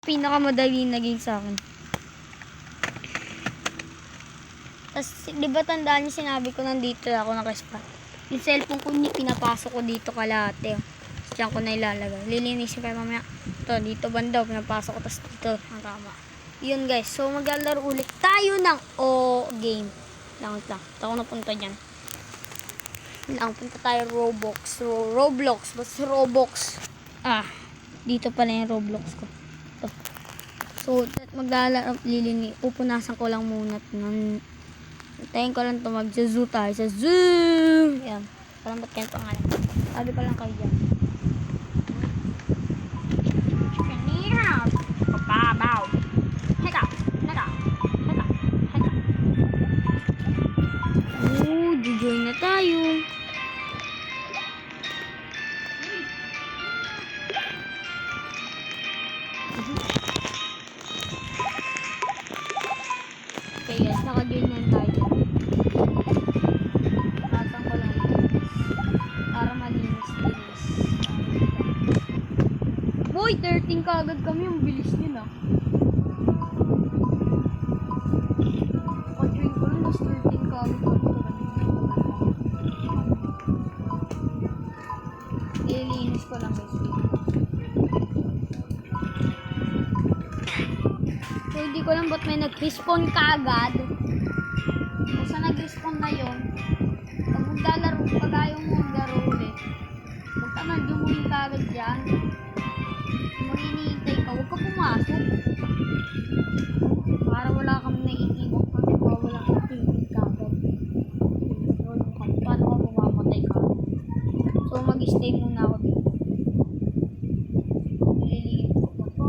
Pinakamadali naging sa akin. Tapos, di ba tandaan niyo sinabi ko nandito ako naka-spot? Yung cellphone ko pinapasok ko dito kalate. Diyan ko na ilalagay. Lilinisin kayo mamaya. Ito, dito banda. Pinapasok ko. Tapos dito. Ang tama. Yun guys. So, maglalaro ulit tayo ng game. Langit lang. Ito ako napunta dyan. Punta tayo Roblox. Roblox. Basta Roblox. Dito pala yung Roblox ko. Ito. So, maglalaro. Pupunasan ko lang muna. Tayin ko lang ito. Mag-zoo tayo. Sa zoo! Yan. Parang ba't kayo pangalan? Sabi ko lang kayo dyan. Papabaw. Heka. Join na tayo. Okay guys, naka-join na tayo. Tatang ko lang para malinis. Boy, 13 kaagad kami. Ang bilis nila. Pag-join ko lang, mas 13 kaagad kami. Ililinis ko lang guys. So, hindi ko lang ba't may nag-respawn kaagad. Basta nag-respawn na yun. Pag maglalaro, pag ayaw mo maglaro ulit, basta nandiyo mo yung kaagad dyan. Maninihintay ka, huwag ka pumasok. Para wala kang naiiwan ka, diba? Wala kang tingin kaagad. Paano ka mamamatay ka? So, mag-stay muna ako dito. Nililiit ko pa po.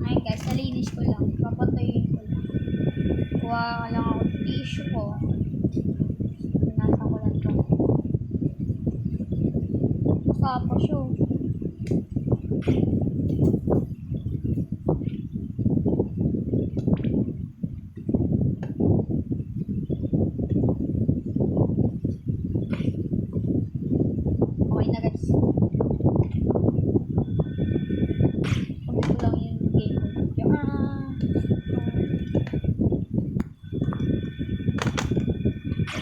Ayun guys, nalinis ko lang. Papatayin ko lang. Kuha lang ako tissue ko. Nasa ko lang ito. Sapa siya. Okay na guys. Sabi ko lang yung game ko.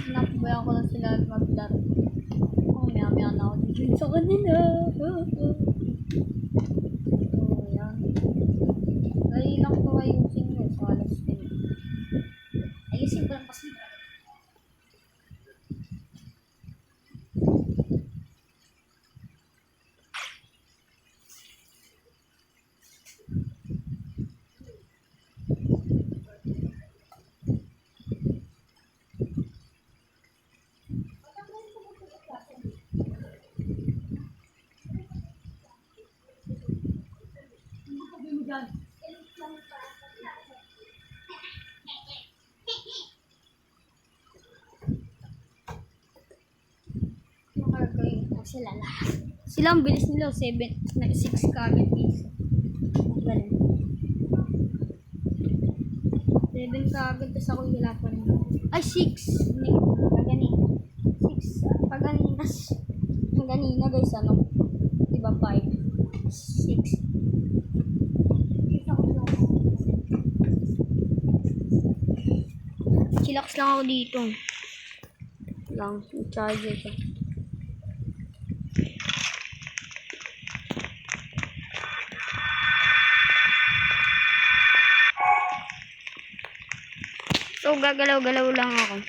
Napabayaan ko lang sila maglaro. Maya na ako dito sa kanila. Ayan. Dali lang ko ayusin nyo sa alas 10. Ayusin ko lang kasi. Sila lahat. Sila ang bilis nila. 6 kagad piso. Galing. 7 kagad. Tapos ako wala pa rin. Ay, 6. Paganina. 6. Paganinas. Paganina guys. Ano? Diba 5? 6. Chillax lang ako dito. Lang. Charger ko. So, gagalaw-galaw lang ako.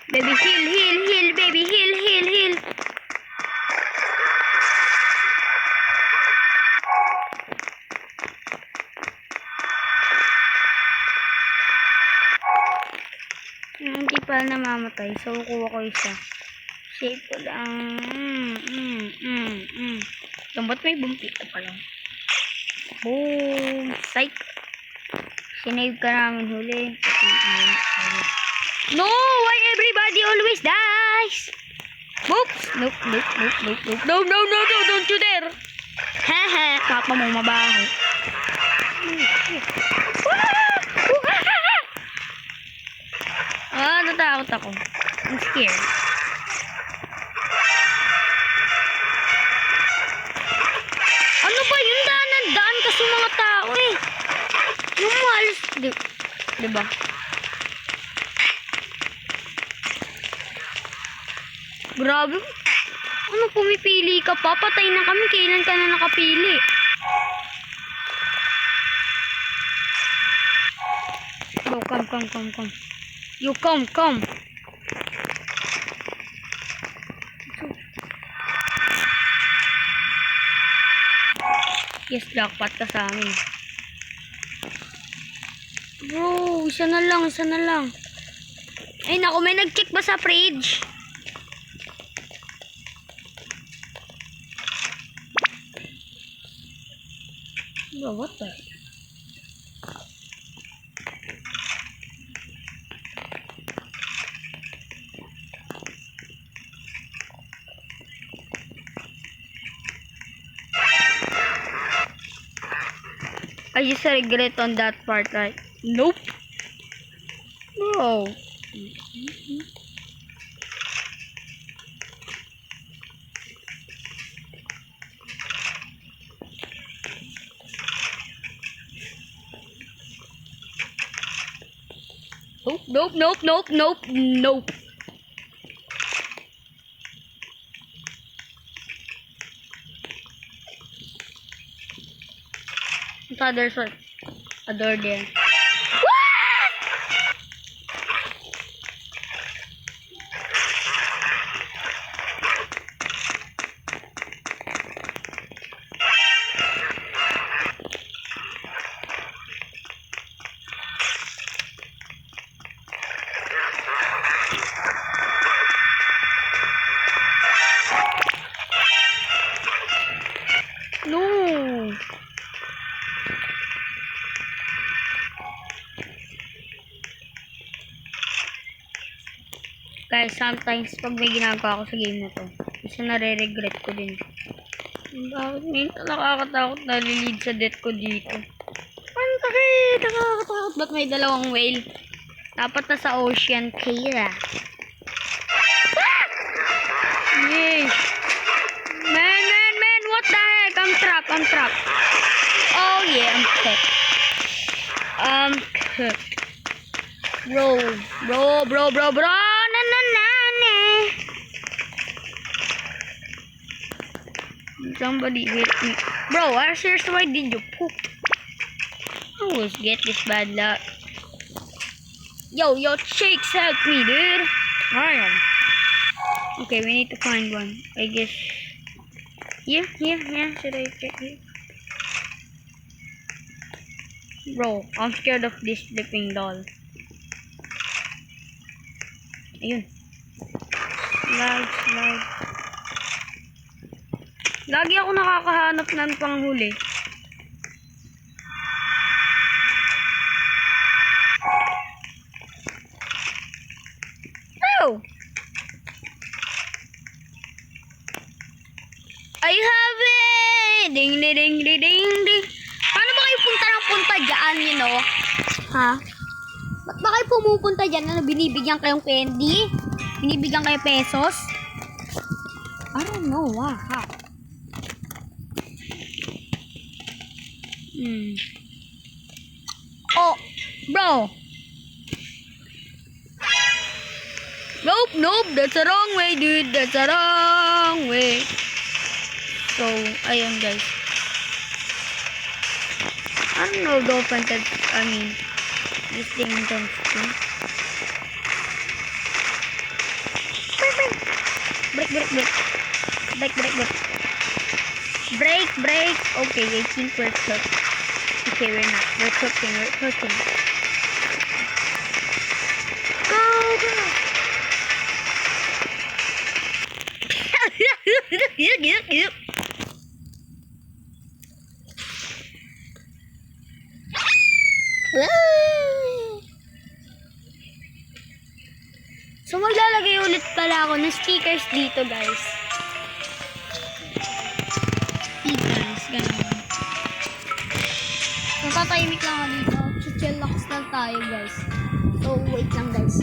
Baby, heal, baby, heal. Hindi pa namamatay. So, kuha ko isa. Shape ko lang. Ba't may bumpit ka pa lang? Boom! Psych! Sinave ka namin huli. No! Why everybody always dies? Oops! Nope. No! Don't you dare! Hehe! Papa mo mabaho. Natakot ako. I'm scared. Ano ba yun? Daan kasi mga tao eh. Yung malis. Diba? Grabe. Ano, pumipili ka pa? Patay na kami. Kailan ka na nakapili? Go, come. You come. Yes, jackpot ka sa amin. Bro, isa na lang. Ay, naku, may nag-check ba sa fridge? Bro, what the? I just regret on that part, right? Nope. Bro. Nope. There's like a door there. No. Guys, sometimes pag may ginagawa ko sa game na to, isa nare-regret ko din. Bakit minsan nakakatakot na lilid sa death ko dito? Ang sakit! Nakakatakot. Ba't may dalawang whale? Dapat na sa ocean, Kira. Yay! Man! What the heck? I'm trapped. Oh yeah, I'm cooked. Bro. Somebody hit me. Bro, seriously, why did you poop? I always get this bad luck. Yo, chicks, help me, dude. Ryan. Okay, we need to find one. I guess. Yeah. Should I check here? Bro, I'm scared of this flipping doll. Ayun. Slide. Lagi ako nakakahanap ng panghuli. Oh! I have it! Ding. Paano ba kayo punta dyan, you know? Ha? Ba't ba kayo pumupunta dyan? Ano, binibigyan kayong candy? Binibigyan kayo pesos? I don't know, ha? Oh, bro. Nope. That's the wrong way, dude. That's the wrong way. So, ayun, guys. I don't know, this thing jumps to. Break. Okay, I think we're cooked. Okay, we're not. We're cooking. Go. So maglalagay ulit pala ako ng stickers dito, guys. Stickers, ganun. Natatahimik lang ako dito. Chillax lang tayo, guys. So wait lang, guys.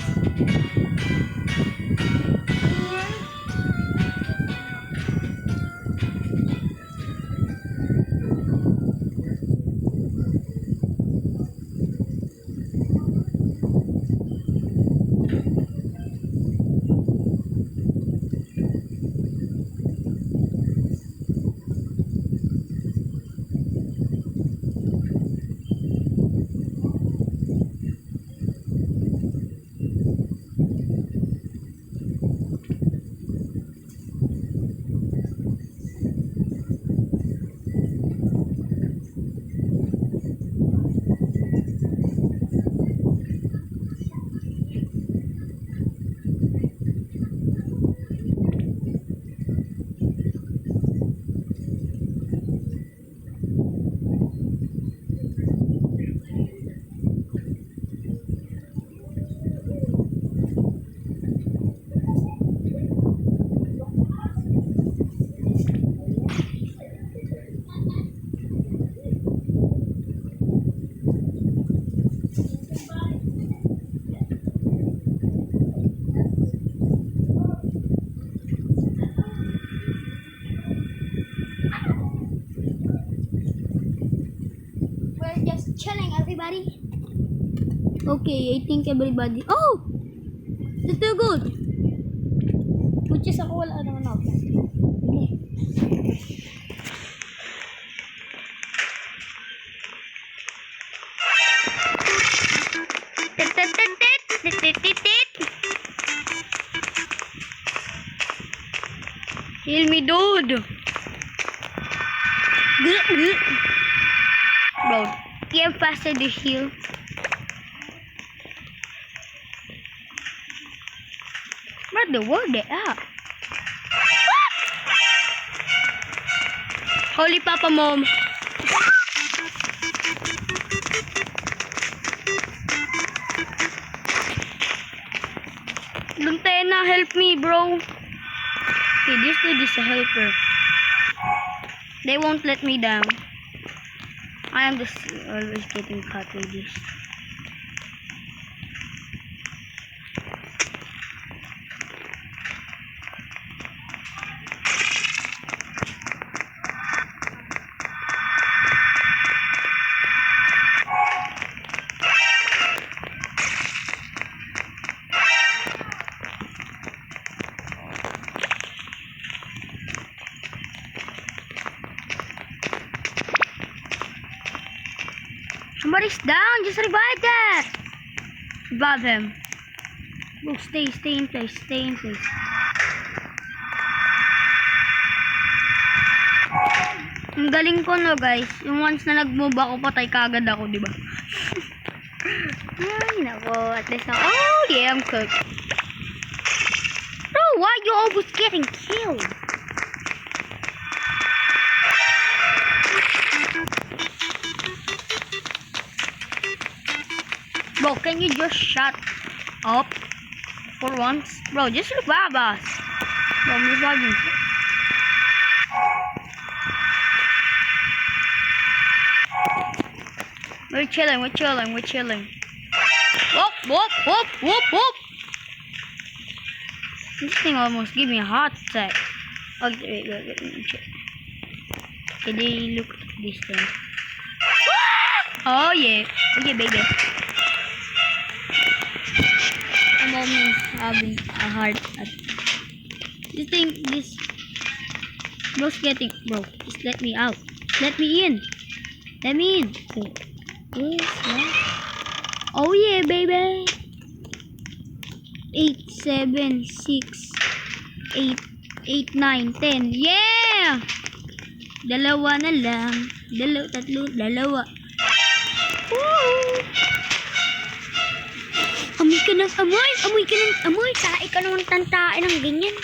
Chilling, everybody. Okay, I think everybody. Oh! That's too good. Which is ako wala naman ako. Heal me, dude. Bro, get faster to heal. What the world they are? Holy Papa Mom. Luntena, help me, bro. Okay, this dude is a helper. They won't let me down. I am just always getting caught with this. Somebody's down. Just revive that. Revive him. Oh, stay in place. Stay in place. Ang galing ko no, guys. Yung once na nag-move ako, patay kagad ako, di ba? Ay, nako. At least na. Oh, yeah, I'm cooked. Bro, why are you always getting killed? Bro, can you just shut up for once? Bro, just revive us. Bro, I'm reviving. We're chilling. Whoop. This thing almost gave me a heart attack. Okay, wait, let me check. Can they look at this thing? Oh yeah, baby. I'm almost having a heart attack. This bro's getting, bro, just let me out. Let me in. Okay. Yes, yeah. Oh yeah, baby. 8, 7, 6, 8, 8, 9, 10. Yeah! Dalawa na lang. Dalawa. Woo! Amoy ka ng amoy. Tae ka naman tantain ng ganyan.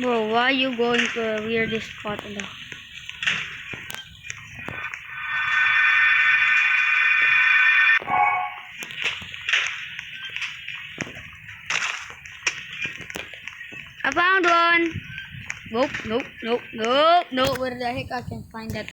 Bro, why you going to a weirdest spot in the... I found one! Nope, nope, nope, nope, nope. Where the heck I can find that?